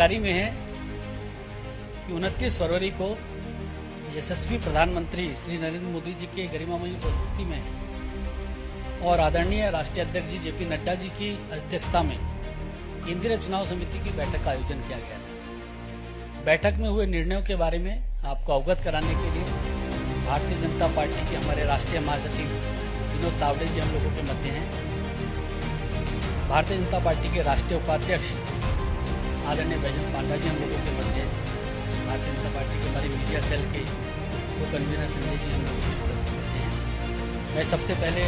जानकारी में है कि 29 फरवरी को यशस्वी प्रधानमंत्री श्री नरेंद्र मोदी जी के गरिमामयी उपस्थिति में और आदरणीय राष्ट्रीय अध्यक्ष जी जेपी नड्डा जी की अध्यक्षता में केंद्रीय चुनाव समिति की बैठक का आयोजन किया गया था। बैठक में हुए निर्णयों के बारे में आपको अवगत कराने के लिए भारतीय जनता पार्टी के हमारे राष्ट्रीय महासचिव विनोद तावड़े जी हम लोगों के मध्य हैं। भारतीय जनता पार्टी के राष्ट्रीय उपाध्यक्ष आदरणीय बैजयंत पांडा जी हम लोगों के मध्य हैं। भारतीय जनता पार्टी के हमारे मीडिया सेल के को कन्वीनर संजय जी हम लोगों के मध्य हैं। मैं सबसे पहले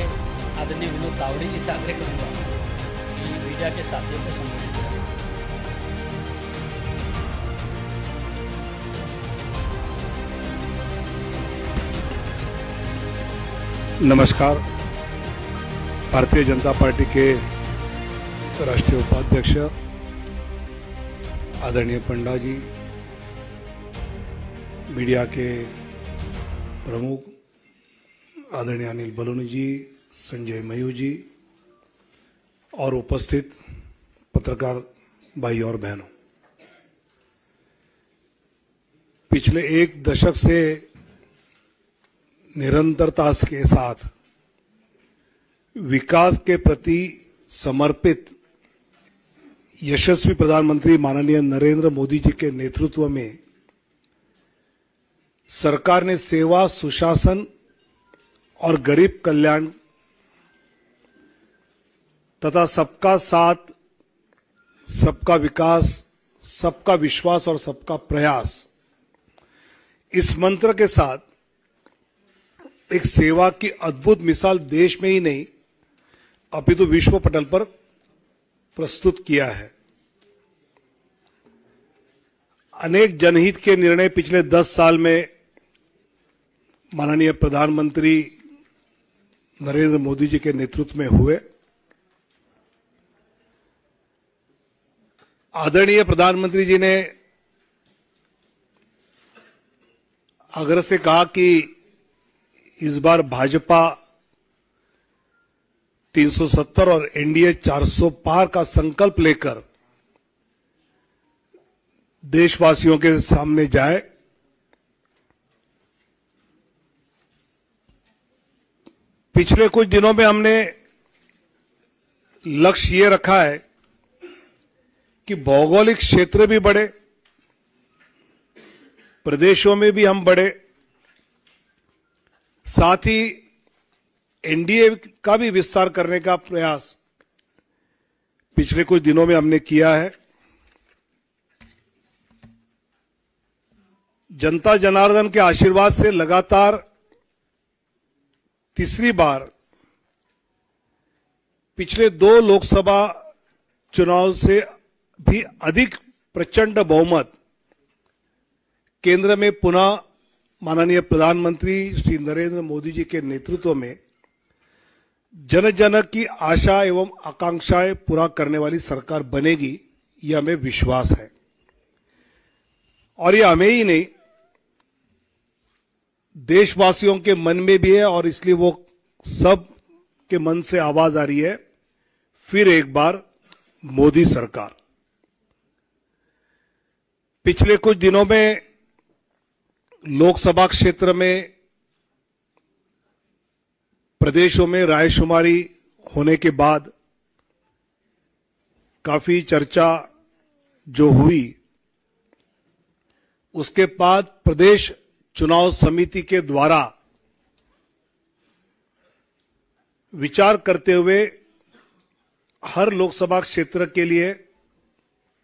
आदरणीय विनोद तावड़े जी से आग्रह करूंगा कि मीडिया के साथियों को संबोधित करें। नमस्कार। भारतीय जनता पार्टी के राष्ट्रीय उपाध्यक्ष आदरणीय पंडा जी, मीडिया के प्रमुख आदरणीय अनिल बलूनी जी, संजय मयूर जी और उपस्थित पत्रकार भाई और बहनों, पिछले एक दशक से निरंतरता के साथ विकास के प्रति समर्पित यशस्वी प्रधानमंत्री माननीय नरेंद्र मोदी जी के नेतृत्व में सरकार ने सेवा, सुशासन और गरीब कल्याण तथा सबका साथ, सबका विकास, सबका विश्वास और सबका प्रयास, इस मंत्र के साथ एक सेवा की अद्भुत मिसाल देश में ही नहीं अपितु विश्व पटल पर प्रस्तुत किया है। अनेक जनहित के निर्णय पिछले 10 साल में माननीय प्रधानमंत्री नरेंद्र मोदी जी के नेतृत्व में हुए। आदरणीय प्रधानमंत्री जी ने आग्रह से कहा कि इस बार भाजपा 370 और एनडीए 400 पार का संकल्प लेकर देशवासियों के सामने जाए। पिछले कुछ दिनों में हमने लक्ष्य ये रखा है कि भौगोलिक क्षेत्र भी बढ़े, प्रदेशों में भी हम बढ़े, साथ ही एनडीए का भी विस्तार करने का प्रयास पिछले कुछ दिनों में हमने किया है। जनता जनार्दन के आशीर्वाद से लगातार तीसरी बार पिछले 2 लोकसभा चुनाव से भी अधिक प्रचंड बहुमत केंद्र में पुनः माननीय प्रधानमंत्री श्री नरेंद्र मोदी जी के नेतृत्व में जन जन की आशा एवं आकांक्षाएं पूरा करने वाली सरकार बनेगी, यह हमें विश्वास है। और यह हमें ही नहीं, देशवासियों के मन में भी है और इसलिए वो सब के मन से आवाज आ रही है, फिर एक बार मोदी सरकार। पिछले कुछ दिनों में लोकसभा क्षेत्र में प्रदेशों में रायशुमारी होने के बाद काफी चर्चा जो हुई, उसके बाद प्रदेश चुनाव समिति के द्वारा विचार करते हुए हर लोकसभा क्षेत्र के लिए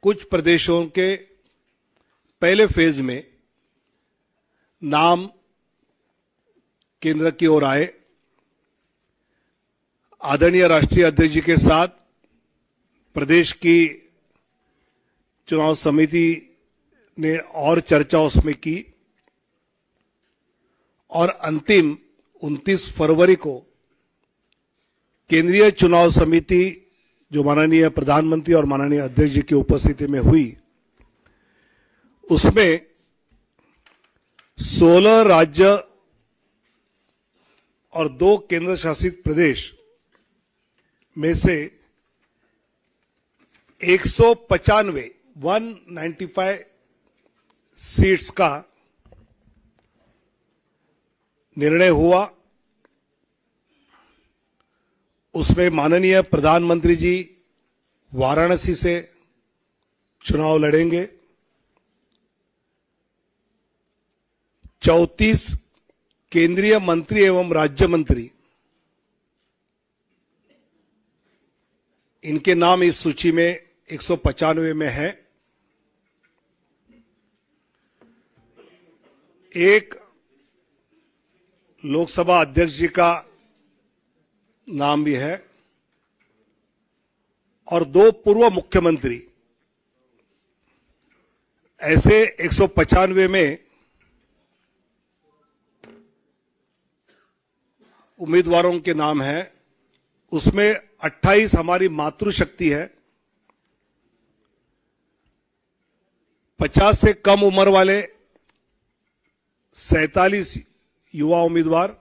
कुछ प्रदेशों के पहले फेज में नाम केंद्र की ओर आए। आदरणीय राष्ट्रीय अध्यक्ष जी के साथ प्रदेश की चुनाव समिति ने और चर्चा उसमें की और अंतिम 29 फरवरी को केंद्रीय चुनाव समिति जो माननीय प्रधानमंत्री और माननीय अध्यक्ष जी की उपस्थिति में हुई, उसमें 16 राज्य और 2 केंद्र शासित प्रदेश में से 195 195 सीट्स का निर्णय हुआ। उसमें माननीय प्रधानमंत्री जी वाराणसी से चुनाव लड़ेंगे। 34 केंद्रीय मंत्री एवं राज्य मंत्री, इनके नाम इस सूची में 195 में है। एक लोकसभा अध्यक्ष जी का नाम भी है और 2 पूर्व मुख्यमंत्री। ऐसे 195 में उम्मीदवारों के नाम हैं। उसमें 28 हमारी मातृशक्ति है। 50 से कम उम्र वाले 47 युवा उम्मीदवार,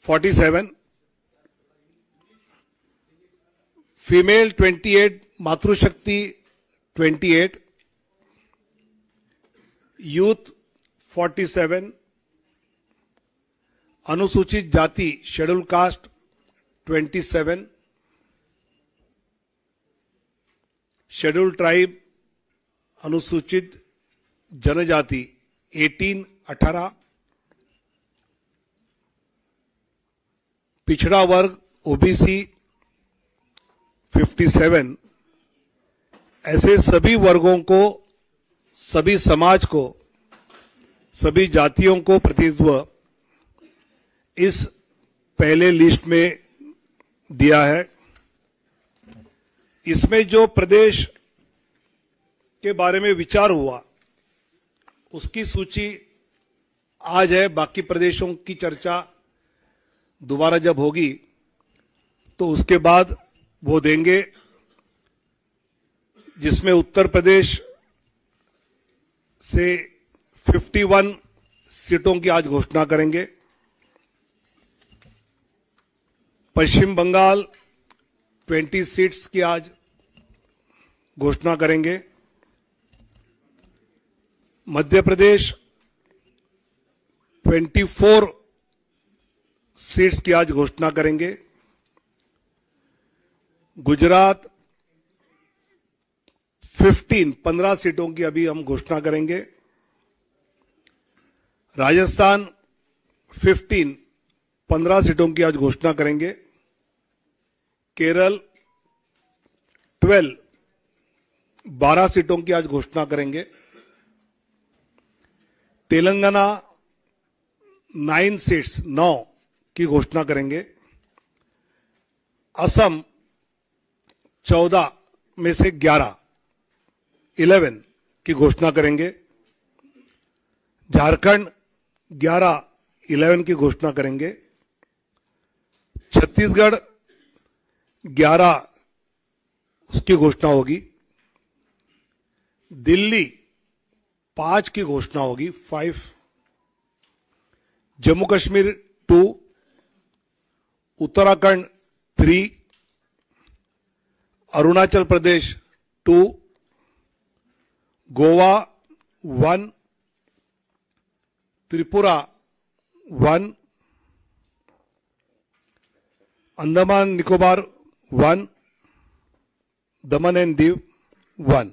47 फीमेल 28, मातृशक्ति 28, यूथ 47, अनुसूचित जाति शेड्यूल कास्ट 27, शेड्यूल ट्राइब अनुसूचित जनजाति 18, पिछड़ा वर्ग ओबीसी 57। ऐसे सभी वर्गों को, सभी समाज को, सभी जातियों को प्रतिनिधित्व इस पहले लिस्ट में दिया है। इसमें जो प्रदेश के बारे में विचार हुआ उसकी सूची आज है। बाकी प्रदेशों की चर्चा दोबारा जब होगी तो उसके बाद वो देंगे, जिसमें उत्तर प्रदेश से 51 सीटों की आज घोषणा करेंगे। पश्चिम बंगाल 20 सीट्स की आज घोषणा करेंगे। मध्य प्रदेश 24 सीट्स की आज घोषणा करेंगे। गुजरात 15 सीटों की अभी हम घोषणा करेंगे। राजस्थान 15 सीटों की आज घोषणा करेंगे। केरल 12 सीटों की आज घोषणा करेंगे। तेलंगाना 9 सीट्स 9 की घोषणा करेंगे। असम 14 में से 11 की घोषणा करेंगे। झारखंड 11 की घोषणा करेंगे। छत्तीसगढ़ 11 उसकी घोषणा होगी। दिल्ली 5 की घोषणा होगी, 5। जम्मू कश्मीर 2, उत्तराखंड 3, अरुणाचल प्रदेश 2, गोवा 1, त्रिपुरा 1, अंडमान निकोबार 1, दमन एंड दीव 1।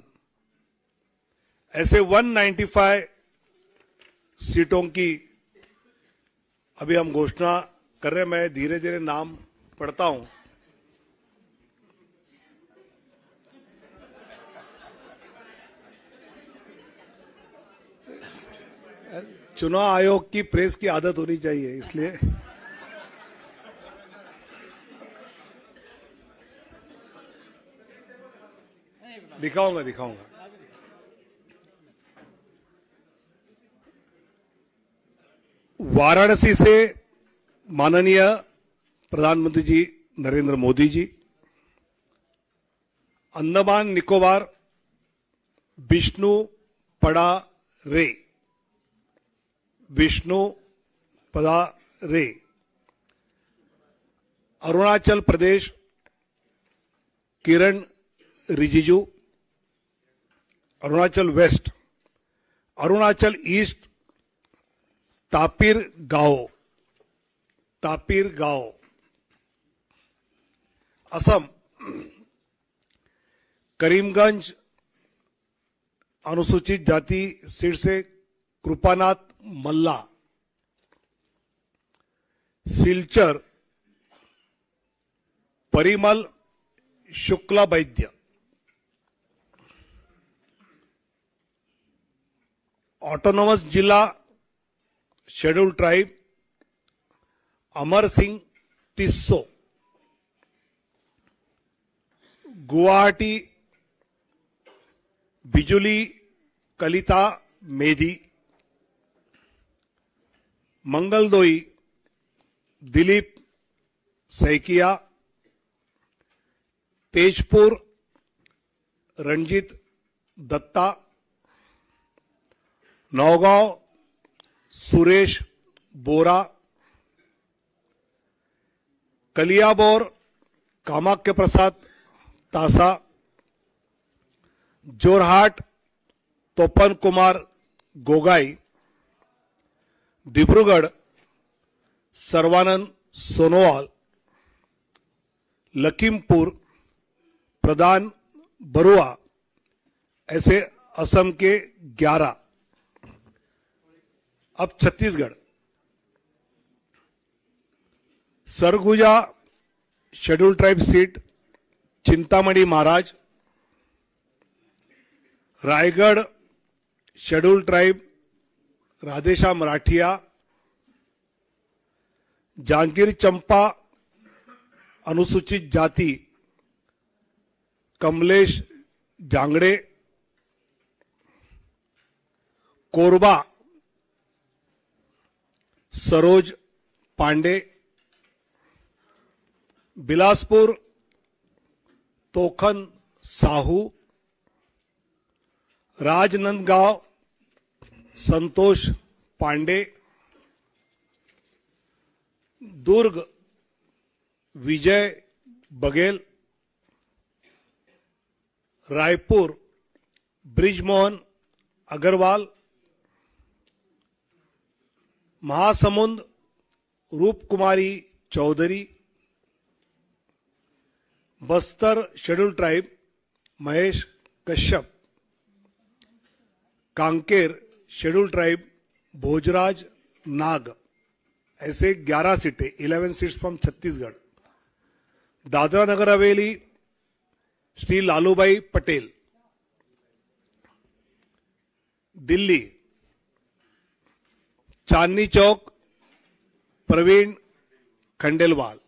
ऐसे 195 सीटों की अभी हम घोषणा कर रहे हैं। मैं धीरे धीरे नाम पढ़ता हूं। चुनाव आयोग की प्रेस की आदत होनी चाहिए, इसलिए दिखाऊंगा। वाराणसी से माननीय प्रधानमंत्री जी नरेंद्र मोदी जी। अंडमान निकोबार विष्णु पड़ा रे, अरुणाचल प्रदेश किरण रिजिजू, अरुणाचल वेस्ट, अरुणाचल ईस्ट, तापिर गांव, असम, करीमगंज अनुसूचित जाति सीट से कृपानाथ मल्ला, सिलचर परिमल शुक्ला वैद्य, ऑटोनोमस जिला शेड्यूल ट्राइब अमर सिंह टिस्सो, गुवाहाटी बिजुली कलिता मेधी, मंगलदोई दिलीप सैकिया, तेजपुर रणजीत दत्ता, नौगांव सुरेश बोरा, कलियाबोर कामाख्य प्रसाद तासा, जोरहाट तोपन कुमार गोगाई, डिब्रूगढ़ सर्वानंद सोनोवाल, लखीमपुर प्रधान बरुआ, ऐसे असम के 11। अब Chhattisgarh, Surguja schedule tribe seat Chintamani Maharaj, Raigarh schedule tribe Radheshyam Rathiya, Janjgir Champa अनुसूचित जाति कमलेश जांगड़े, कोरबा सरोज पांडे, बिलासपुर तोखन साहू, राजनांदगांव संतोष पांडे, दुर्ग Vijay Baghel, Raipur Brijmohan Agrawal, Mahasamund Roop Kumari Chaudhary, Bastar schedule tribe Mahesh Kashyap, Kanker schedule tribe Bhojraj Nag, ऐसे 11 सीटें, 11 seats from Chhattisgarh. Dadra Nagar Haveli Shri Lalubhai Patel, Delhi Chandni Chowk Praveen Khandelwal,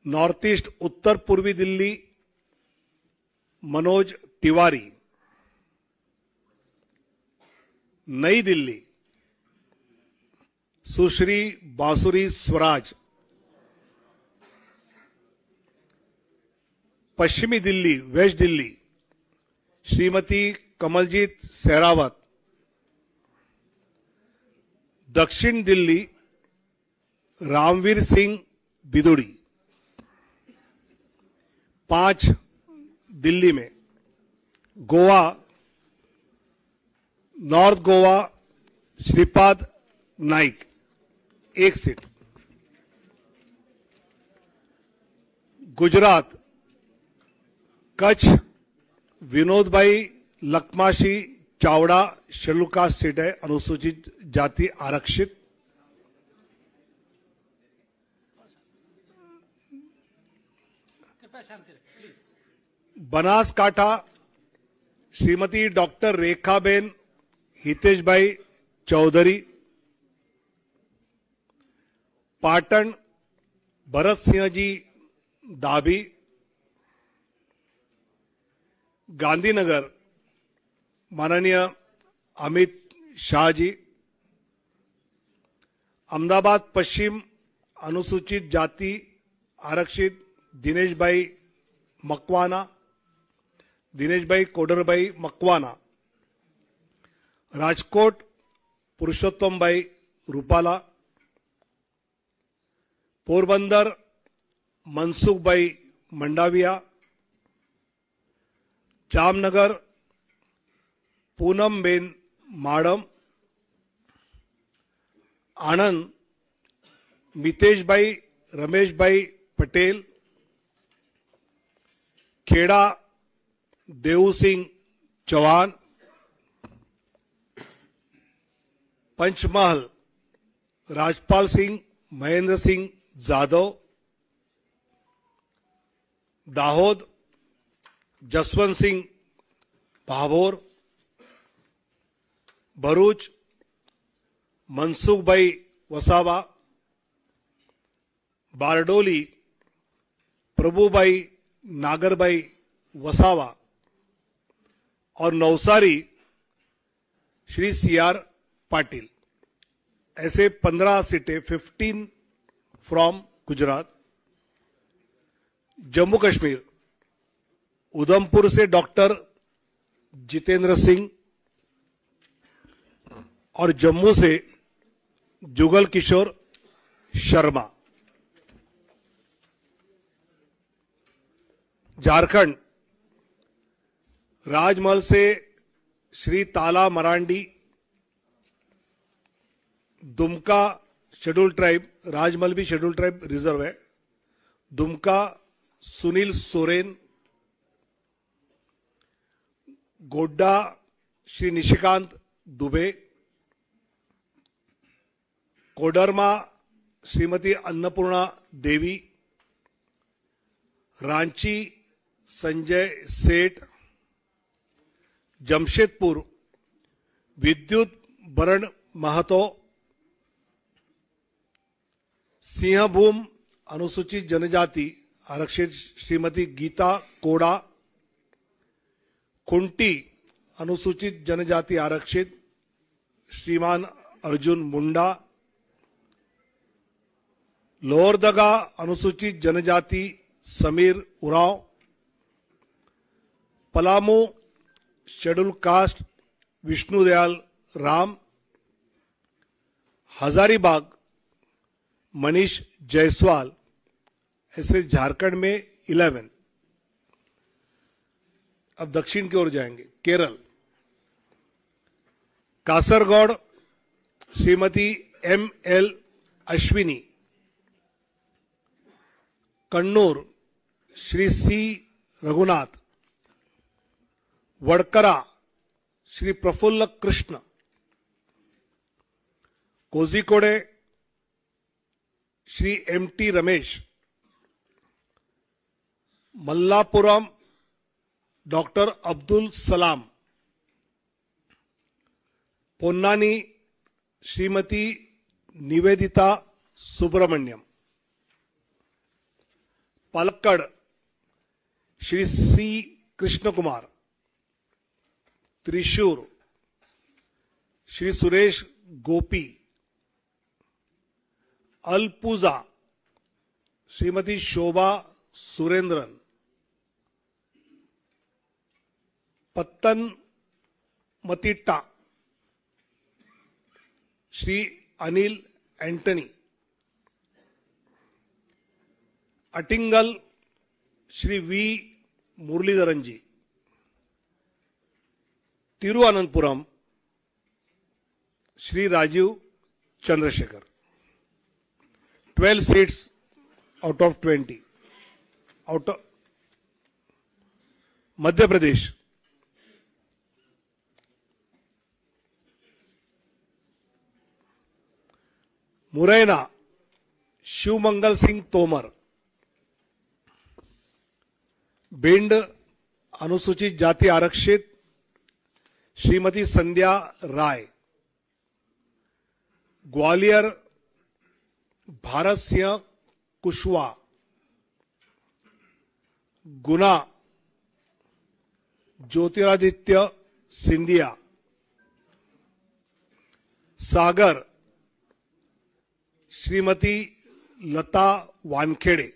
north east उत्तर पूर्वी दिल्ली मनोज तिवारी, नई दिल्ली सुश्री बांसुरी स्वराज, पश्चिमी दिल्ली वेस्ट दिल्ली श्रीमती कमलजीत सहरावत, दक्षिण दिल्ली रामवीर सिंह बिदुड़ी, 5 दिल्ली में, गोवा नॉर्थ गोवा श्रीपाद नाइक 1 सीट, गुजरात कच्छ विनोद भाई लखमाशी चावड़ा शेड्यूल कास्ट सीट है, अनुसूचित जाति आरक्षित, बनासकांठा श्रीमती डॉक्टर रेखाबेन हितेश भाई चौधरी, पाटन भरत सिंह जी दाभी, गांधीनगर माननीय अमित शाह जी, अहमदाबाद पश्चिम अनुसूचित जाति आरक्षित दिनेश भाई मकवाना, दिनेश भाई कोडरभाई मकवाना, राजकोट पुरुषोत्तम भाई रूपाला, पोरबंदर मनसुखभाई मंडाविया, जामनगर पूनमबेन माडम, आनंद मितेशभाई रमेशभाई पटेल, खेड़ा देवसिंह चौहान, पंचमहल राजपाल सिंह महेंद्र सिंह जाधव, दाहोद जसवंत सिंह भाभोर, भरूच मनसुखभाई वसावा, बारडोली प्रभुभाई नागरभाई वसावा और नवसारी श्री सीआर पाटिल। ऐसे 15 सीटें 15 फ्रॉम गुजरात। जम्मू कश्मीर उधमपुर से डॉक्टर जितेंद्र सिंह और जम्मू से जुगल किशोर शर्मा। झारखंड राजमहल से श्री ताला मरांडी, दुमका शेड्यूल ट्राइब, राजमहल भी शेड्यूल ट्राइब रिजर्व है, दुमका सुनील सोरेन, गोड्डा श्री निशिकांत दुबे, कोडरमा श्रीमती अन्नपूर्णा देवी, रांची संजय सेठ, जमशेदपुर विद्युत बरण महतो, सिंहभूम अनुसूचित जनजाति आरक्षित श्रीमती गीता कोड़ा, खुंटी अनुसूचित जनजाति आरक्षित श्रीमान अर्जुन मुंडा, लोहरदगा अनुसूचित जनजाति समीर उरांव, पलामू शेड्यूल कास्ट विष्णुदयाल राम, हजारीबाग मनीष जायसवाल। ऐसे झारखंड में 11। अब दक्षिण की ओर जाएंगे। Kerala Kasaragod Shrimati M L. Ashwini, Kannur Shri C Raghunath, Vadakara Shri Praful Krishna, Kozhikode Shri M T. Ramesh, Malappuram doctor Abdul Salam, Ponnani Shrimati Nivedita Subramaniam, Palakkad Shri C Krishna Kumar, Thrissur Shri Suresh Gopi, Alappuzha Shrimati Shobha Surendran, Pathanamthitta Shri Anil Antony, Attingal Shri V Muraleedharan ji, Thiruvananthapuram Shri Rajeev Chandrasekhar. 12 seats out of 20। Out of Madhya Pradesh Morena Shivmangal Singh Tomar, Bhind अनुसूचित जाति आरक्षित श्रीमती संध्या राय, ग्वालियर भारत सिंह कुशवाहा, गुना ज्योतिरादित्य सिंधिया, सागर श्रीमती लता वानखेड़े,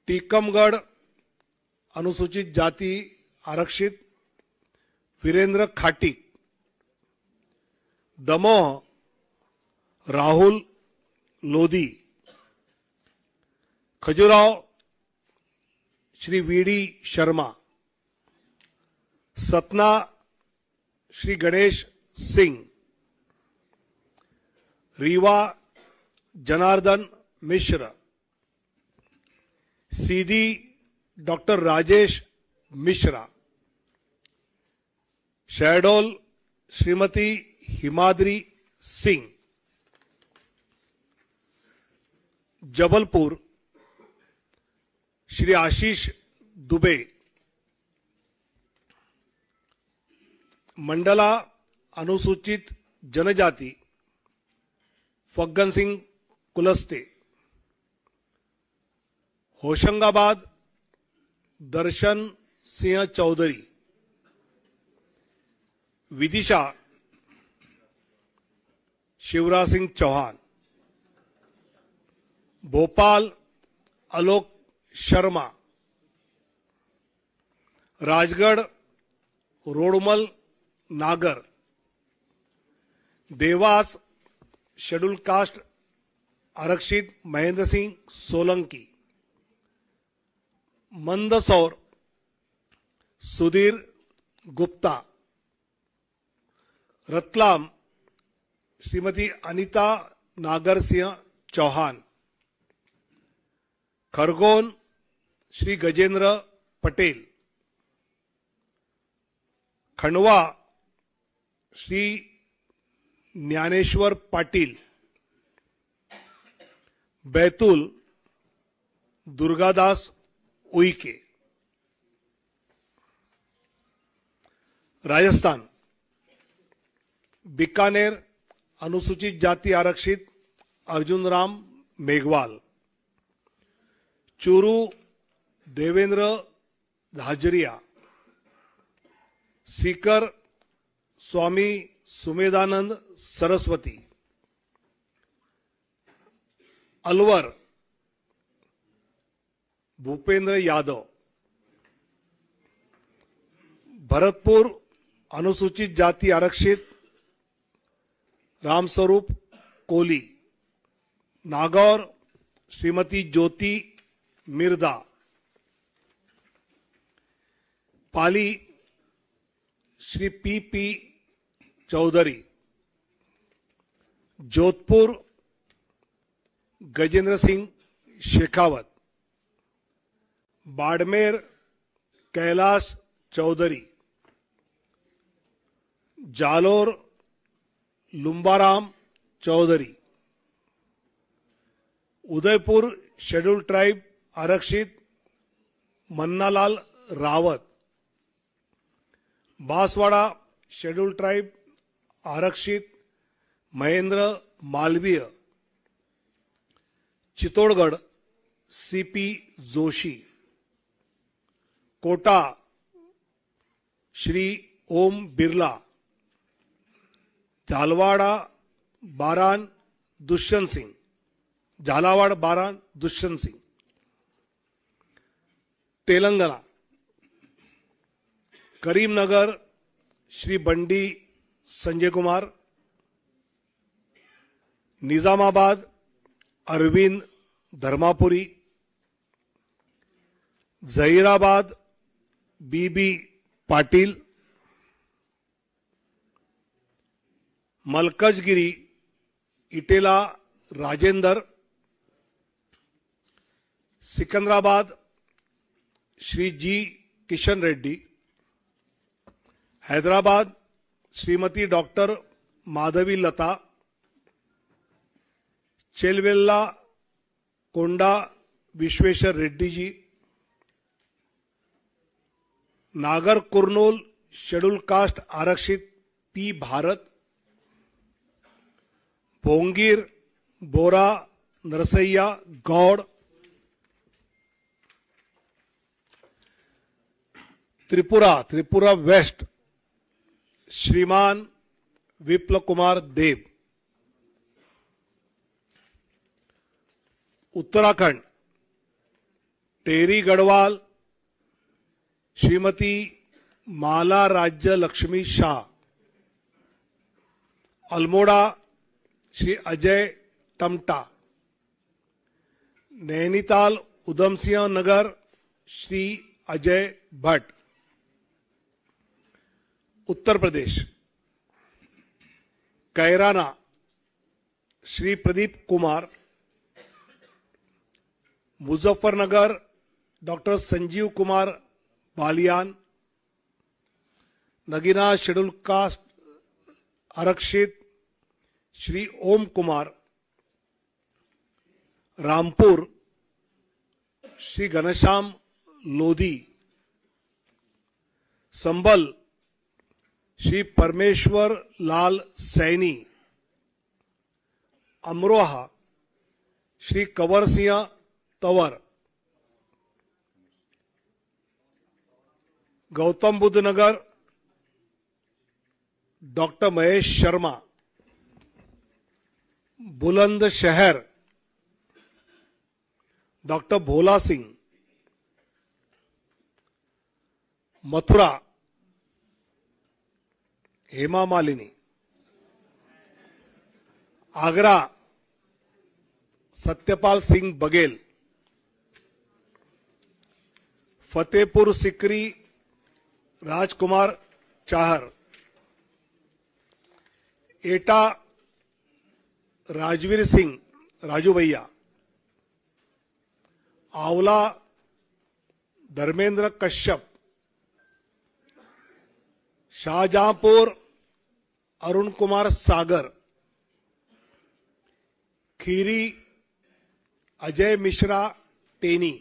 टीकमगढ़ अनुसूचित जाति आरक्षित वीरेंद्र खाटी, दमोह राहुल लोधी, खजुराहो श्री वीडी शर्मा, सतना श्री गणेश सिंह, रीवा जनार्दन मिश्र, सीधी डॉक्टर राजेश मिश्रा, शहडोल श्रीमती हिमाद्री सिंह, जबलपुर श्री आशीष दुबे, मंडला अनुसूचित जनजाति फग्गन सिंह कुलस्ते, होशंगाबाद दर्शन सिंह चौधरी, विदिशा शिवराज सिंह चौहान, भोपाल आलोक शर्मा, राजगढ़ रोडमल नागर, देवास शेड्यूल कास्ट आरक्षित महेंद्र सिंह सोलंकी, मंदसौर सुधीर गुप्ता, रतलाम श्रीमती अनिता नागर सिंह चौहान, खरगोन श्री गजेंद्र पटेल, खंडवा श्री ज्ञानेश्वर पाटिल, बैतूल दुर्गादास उइके, राजस्थान बीकानेर अनुसूचित जाति आरक्षित अर्जुन राम मेघवाल, चूरू देवेंद्र धाजरिया, सीकर स्वामी सुमेधानंद सरस्वती, अलवर भूपेंद्र यादव, भरतपुर अनुसूचित जाति आरक्षित Ramswaroop Koli, Nagaur Shrimati Jyoti Mirdha, Pali Shri P Chaudhary, Jodhpur Gajendra Singh Shekhawat, Barmer Kailash Chaudhary, Jalore Lumbaram Chaudhary, Udaipur schedule tribe आरक्षित मन्नालाल रावत, बांसवाड़ा शेड्यूल ट्राइब आरक्षित Mahendra Malviya, Chittorgarh CP Joshi, Kota Shri Om Birla, Jhalawar Baran Dushyant Singh, Telangana Karimnagar Shri Bandi Sanjay Kumar, Nizamabad Arvind Dharmapuri, Zaheerabad BB Patil, Malkajgiri Etela Rajender, Secunderabad Shri G Kishan Reddy, Hyderabad Shrimati doctor Madhavi लता, चेलवेल्ला कोंडा विश्वेश्वर रेड्डी जी, नागर कुर्नूल शेड्यूल कास्ट आरक्षित पी भारत, भोंगीर बोरा नरसैया गौड़, त्रिपुरा वेस्ट श्रीमान विप्लव कुमार देव, उत्तराखंड टेरी Garhwal Shrimati Mala Rajya Lakshmi Shah, Almora Shri Ajay Tamta, Nainital Udham Singh Nagar Shri Ajay Bhatt, Uttar Pradesh Kairana Shri Pradeep Kumar, Muzaffarnagar doctor Sanjeev Kumar Balyan, Nagina schedule caste आरक्षित श्री ओम Kumar, Rampur Shri Ghanshyam Lodhi, Sambhal Shri Parmeshwar Lal Saini, Amroha Shri Kanwar Singh Tanwar, Gautam Buddh Nagar doctor Mahesh Sharma, Bulandshahr doctor Bhola Singh, Mathura Hema Malini, Agra Satyapal Singh Baghel, Fatehpur Sikri Rajkumar Chahar, Etah Rajveer Singh Raju Bhaiya, Aonla Dharmendra Kashyap, Shahjahanpur Arun Kumar Sagar, Kheri Ajay Mishra Teni,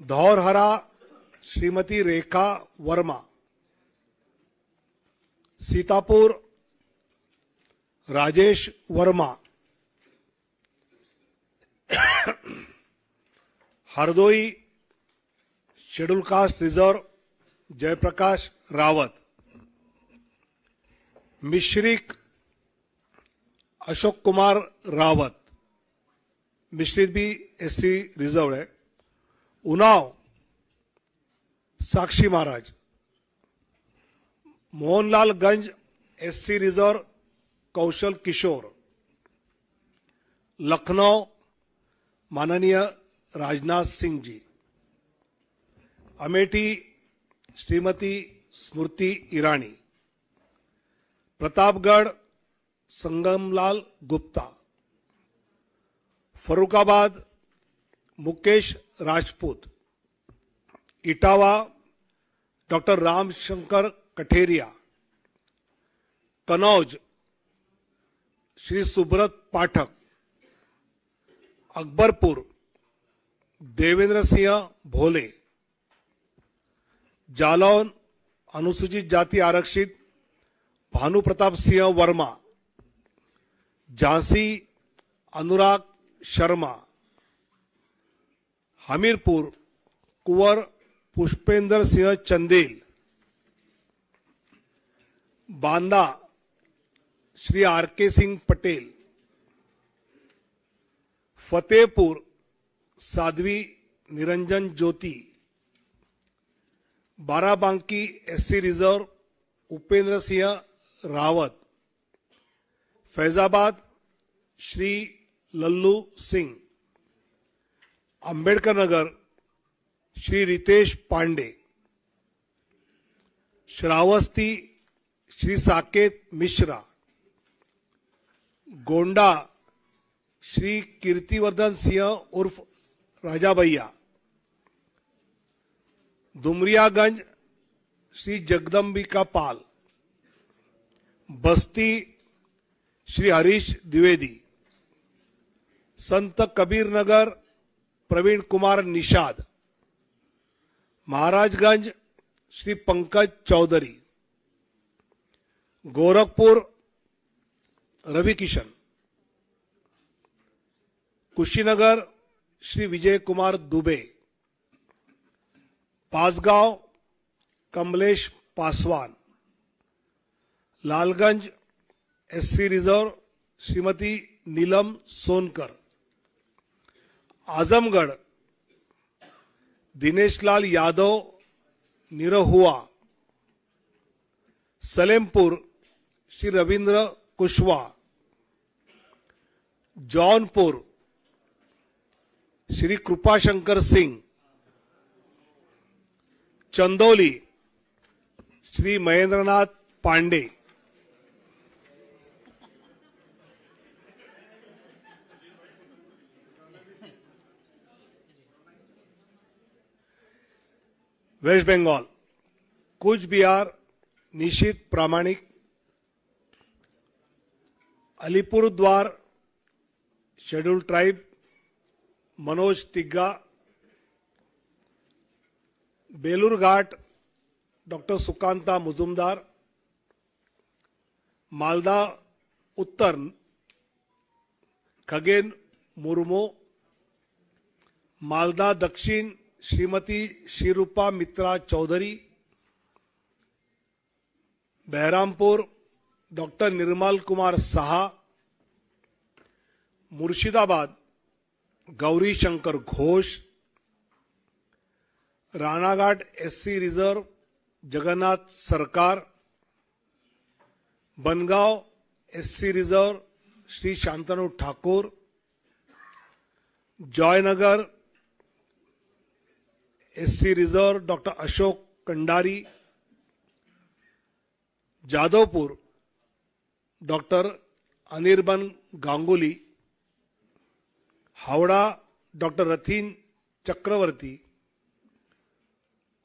Dhaurahra Shrimati Rekha Verma, Sitapur Rajesh Verma, Hardoi schedule caste reserve Jaiprakash Rawat, Misrikh Ashok Kumar Rawat, मिश्रित भी एससी रिजर्व है, उन्नाव साक्षी महाराज, मोहनलालगंज एससी रिजर्व कौशल किशोर, लखनऊ माननीय राजनाथ सिंह जी, अमेठी श्रीमती स्मृति ईरानी, प्रतापगढ़ संगमलाल गुप्ता, फरुखाबाद मुकेश राजपूत, इटावा डॉक्टर रामशंकर कठेरिया, कनौज श्री सुब्रत पाठक, अकबरपुर देवेंद्र सिंह भोले, जालौन अनुसूचित जाति आरक्षित भानु प्रताप सिंह वर्मा, झांसी अनुराग शर्मा, हमीरपुर कुंवर Pushpendra Singh Chandel, Banda Shri R K. Singh Patel, Fatehpur Sadhvi Niranjan Jyoti, Barabanki SC reserve Upendra Singh Rawat, Faizabad Shri Lallu Singh, Ambedkar Nagar Shri Ritesh Pandey, Shravasti Shri Saket Mishra, Gonda Shri Kirtivardhan Singh उर्फ राजा भैया, दुमरियागंज श्री जगदम्बिका पाल, बस्ती Shri Harish Dwivedi, Sant Kabir Nagar Praveen Kumar Nishad, Maharajganj Shri Pankaj Chaudhary, Gorakhpur Ravi Kishan, Kushinagar Shri Vijay Kumar Dubey, Bansgaon Kamlesh Paswan, Lalganj SC reserve Shrimati Neelam Sonkar, Azamgarh Dineshlal Yadav Nirahua, Salempur Shri Ravindra Kushwaha, Jaunpur Shri Kripashankar Singh, Chandauli Shri Mahendranath Pandey, West Bengal Cooch Behar Nisith Pramanik, Alipurduar scheduled tribe Manoj Tigga, Balurghat doctor Sukanta Majumdar, Malda Uttar Khagen Murmu, Malda Dakshin Shrimati Sreerupa मित्रा Chaudhary, Baharampur doctor Nirmal Kumar Saha, Murshidabad Gouri Shankar Ghosh, Ranaghat SC reserve Jagannath Sarkar, Bangaon SC reserve Shri Shantanu Thakur, Joynagar SC reserve doctor Ashok Kandari, Jadavpur doctor Anirban Ganguly, Howrah doctor Rathin Chakraborty,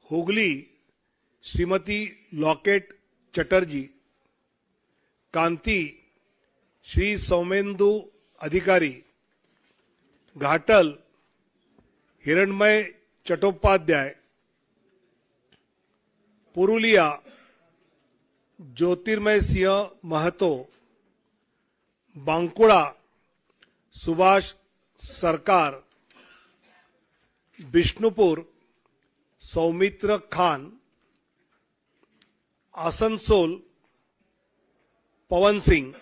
Hooghly Shrimati Locket Chatterjee, Kanthi Shri Soumendu Adhikari, Ghatal हिरणमय चट्टोपाध्याय, पुरुलिया ज्योतिर्मय सिंह महतो, बांकुड़ा सुभाष सरकार, बिष्णुपुर सौमित्र खान, आसनसोल पवन सिंह,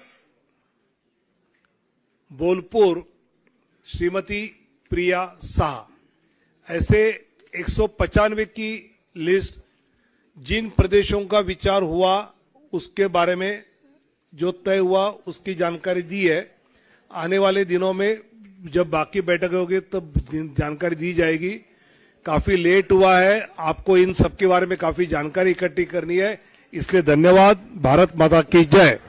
बोलपुर श्रीमती प्रिया साहा। ऐसे 195 की लिस्ट जिन प्रदेशों का विचार हुआ उसके बारे में जो तय हुआ उसकी जानकारी दी है। आने वाले दिनों में जब बाकी बैठक होगी तब जानकारी दी जाएगी। काफी लेट हुआ है, आपको इन सब के बारे में काफी जानकारी इकट्ठी करनी है, इसलिए धन्यवाद। भारत माता की जय।